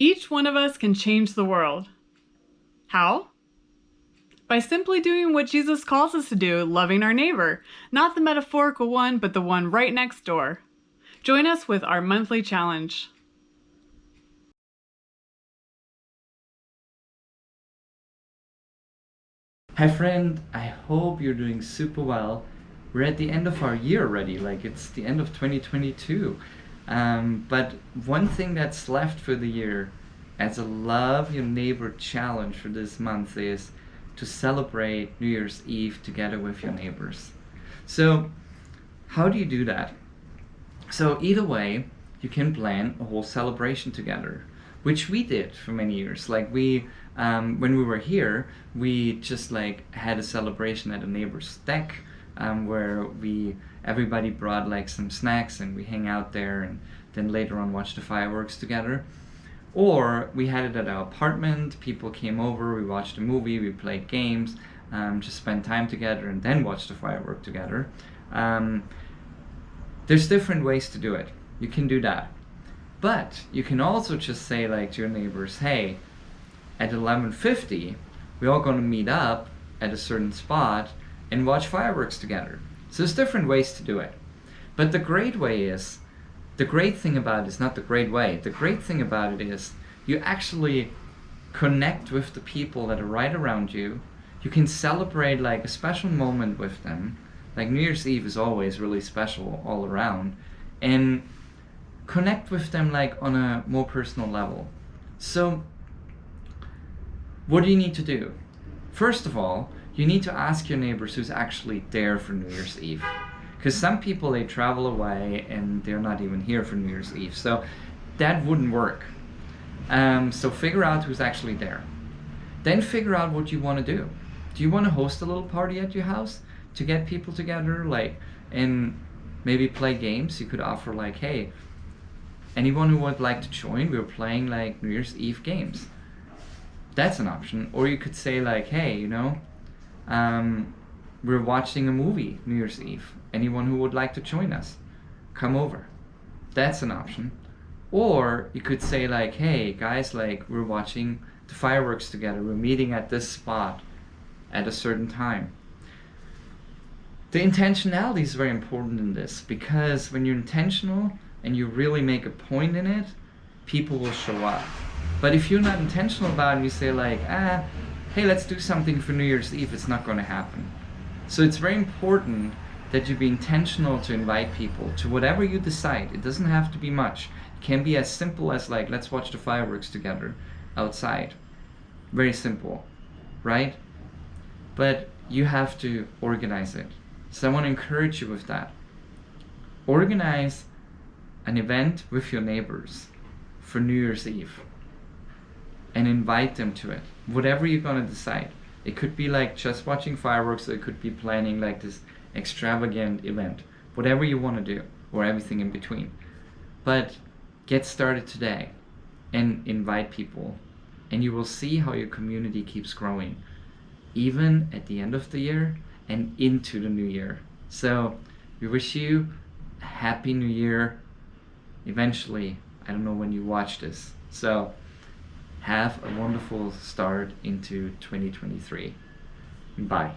Each one of us can change the world. How? By simply doing what Jesus calls us to do, loving our neighbor. Not the metaphorical one, but the one right next door. Join us with our monthly challenge. Hi friend, I hope you're doing super well. We're at the end of our year already, like it's the end of 2022. But one thing that's left for the year as a Love Your Neighbor challenge for this month is to celebrate New Year's Eve together with your neighbors. So, how do you do that? So either way, you can plan a whole celebration together, which we did for many years. Like when we were here, we just like had a celebration at a neighbor's deck, where everybody brought like some snacks and we hang out there and then later on watch the fireworks together. Or we had it at our apartment, people came over, we watched a movie, we played games, just spent time together and then watched the firework together. There's different ways to do it. You can do that. But you can also just say like to your neighbors, hey, at 11:50, we're all gonna meet up at a certain spot and watch fireworks together. So there's different ways to do it. But the great thing about it is not the great way. The great thing about it is you actually connect with the people that are right around you. You can celebrate like a special moment with them. Like New Year's Eve is always really special all around. And connect with them like on a more personal level. So what do you need to do? First of all, you need to ask your neighbors who's actually there for New Year's Eve. Because some people, they travel away and they're not even here for New Year's Eve. So that wouldn't work. So figure out who's actually there. Then figure out what you want to do. Do you want to host a little party at your house to get people together, like, and maybe play games? You could offer like, hey, anyone who would like to join, we're playing like New Year's Eve games. That's an option. Or you could say like, hey, we're watching a movie New Year's Eve. Anyone who would like to join us, come over. That's an option. Or you could say like, hey guys, like we're watching the fireworks together. We're meeting at this spot at a certain time. The intentionality is very important in this, because when you're intentional and you really make a point in it, people will show up. But if you're not intentional about it and you say like, hey, let's do something for New Year's Eve, it's not going to happen. So it's very important that you be intentional to invite people to whatever you decide. It doesn't have to be much. It can be as simple as like, let's watch the fireworks together outside. Very simple, right? But you have to organize it. So I want to encourage you with that. Organize an event with your neighbors for New Year's Eve and invite them to it. Whatever you're going to decide. It could be like just watching fireworks, or it could be planning like this extravagant event. Whatever you want to do, or everything in between. But get started today and invite people, and you will see how your community keeps growing, even at the end of the year and into the new year. So we wish you a happy new year. Eventually, I don't know when you watch this. So have a wonderful start into 2023. Bye.